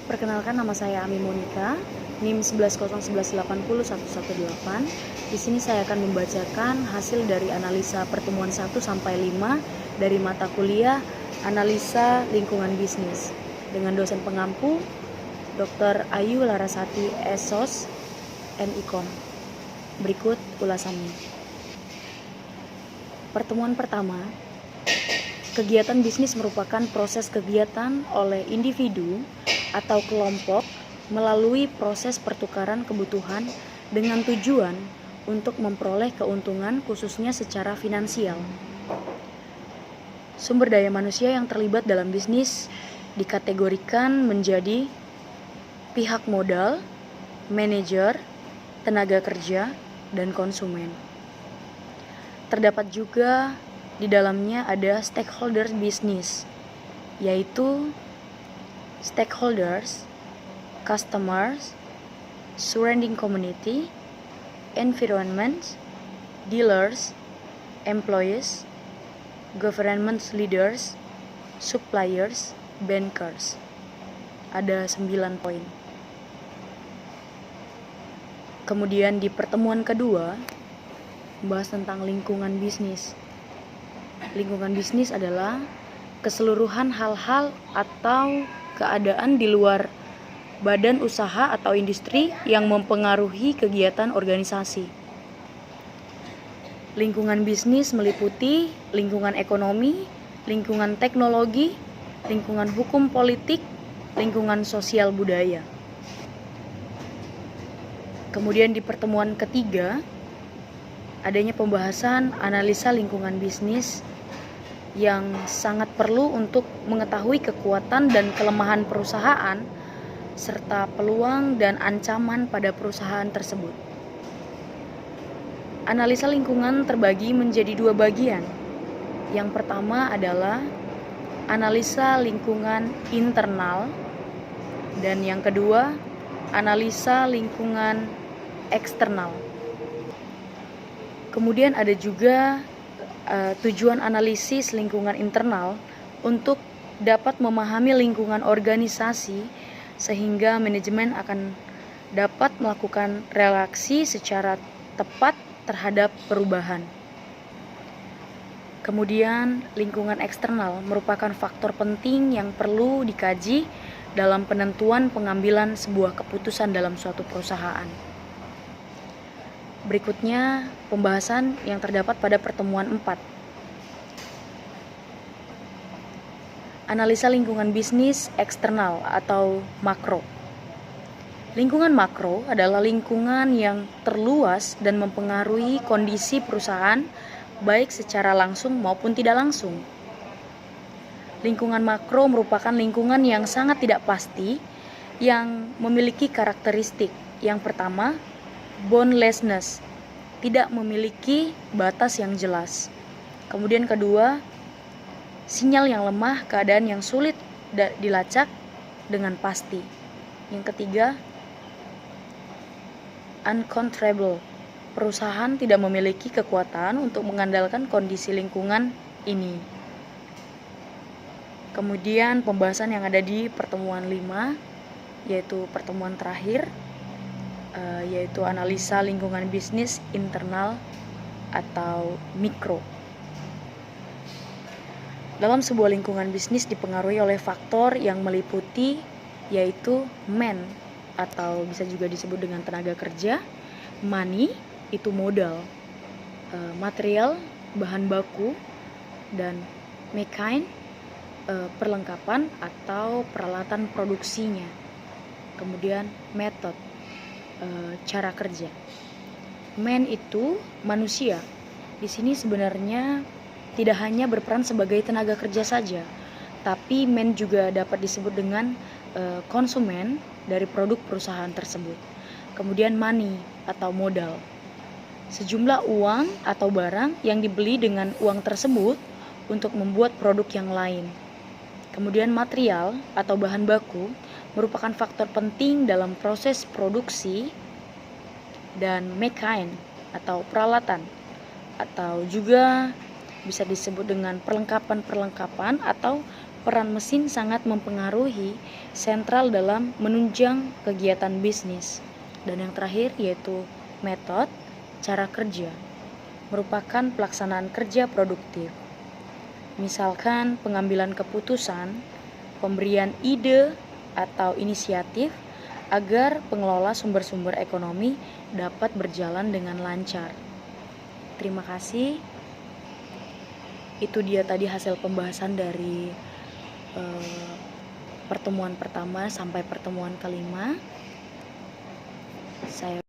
Perkenalkan, nama saya Ami Monica, NIM 1101180118. Di sini saya akan membacakan hasil dari analisa pertemuan 1 sampai 5 dari mata kuliah Analisa Lingkungan Bisnis dengan dosen pengampu Dr. Ayu Larasati SOS MIKOM. Berikut ulasannya. Pertemuan pertama, kegiatan bisnis merupakan proses kegiatan oleh individu atau kelompok melalui proses pertukaran kebutuhan dengan tujuan untuk memperoleh keuntungan khususnya secara finansial. Sumber daya manusia yang terlibat dalam bisnis dikategorikan menjadi pihak modal, manajer, tenaga kerja, dan konsumen. Terdapat juga di dalamnya ada stakeholder bisnis, yaitu stakeholders, customers, surrounding community, environment, dealers, employees, government leaders, suppliers, bankers. Ada 9 poin. Kemudian di pertemuan kedua, membahas tentang lingkungan bisnis. Lingkungan bisnis adalah keseluruhan hal-hal atau keadaan di luar badan usaha atau industri yang mempengaruhi kegiatan organisasi. Lingkungan bisnis meliputi lingkungan ekonomi, lingkungan teknologi, lingkungan hukum politik, lingkungan sosial budaya. Kemudian di pertemuan ketiga, adanya pembahasan analisa lingkungan bisnis yang sangat perlu untuk mengetahui kekuatan dan kelemahan perusahaan serta peluang dan ancaman pada perusahaan tersebut. Analisa lingkungan terbagi menjadi 2 bagian. Yang pertama adalah analisa lingkungan internal dan yang kedua analisa lingkungan eksternal. Kemudian ada juga tujuan analisis lingkungan internal untuk dapat memahami lingkungan organisasi sehingga manajemen akan dapat melakukan reaksi secara tepat terhadap perubahan. Kemudian lingkungan eksternal merupakan faktor penting yang perlu dikaji dalam penentuan pengambilan sebuah keputusan dalam suatu perusahaan. Berikutnya pembahasan yang terdapat pada pertemuan 4. Analisa lingkungan bisnis eksternal atau makro. Lingkungan makro adalah lingkungan yang terluas dan mempengaruhi kondisi perusahaan baik secara langsung maupun tidak langsung. Lingkungan makro merupakan lingkungan yang sangat tidak pasti yang memiliki karakteristik. Yang pertama, boundlessness, tidak memiliki batas yang jelas. Kemudian kedua, sinyal yang lemah, keadaan yang sulit dilacak dengan pasti. Yang ketiga, uncontrollable, perusahaan tidak memiliki kekuatan untuk mengandalkan kondisi lingkungan ini. Kemudian pembahasan yang ada di pertemuan 5, yaitu pertemuan terakhir, yaitu analisa lingkungan bisnis internal atau mikro. Dalam sebuah lingkungan bisnis dipengaruhi oleh faktor yang meliputi yaitu man atau bisa juga disebut dengan tenaga kerja, money itu modal, material bahan baku, dan mechine perlengkapan atau peralatan produksinya. Kemudian method, cara kerja. Man itu manusia. Di sini sebenarnya tidak hanya berperan sebagai tenaga kerja saja, tapi man juga dapat disebut dengan konsumen dari produk perusahaan tersebut. Kemudian money atau modal, sejumlah uang atau barang yang dibeli dengan uang tersebut untuk membuat produk yang lain. Kemudian material atau bahan baku merupakan faktor penting dalam proses produksi, dan mechine atau peralatan atau juga bisa disebut dengan perlengkapan-perlengkapan atau peran mesin sangat mempengaruhi sentral dalam menunjang kegiatan bisnis. Dan yang terakhir yaitu metode, cara kerja, merupakan pelaksanaan kerja produktif. Misalkan pengambilan keputusan, pemberian ide atau inisiatif agar pengelola sumber-sumber ekonomi dapat berjalan dengan lancar. Terima kasih. Itu dia tadi hasil pembahasan dari pertemuan pertama sampai pertemuan kelima. Saya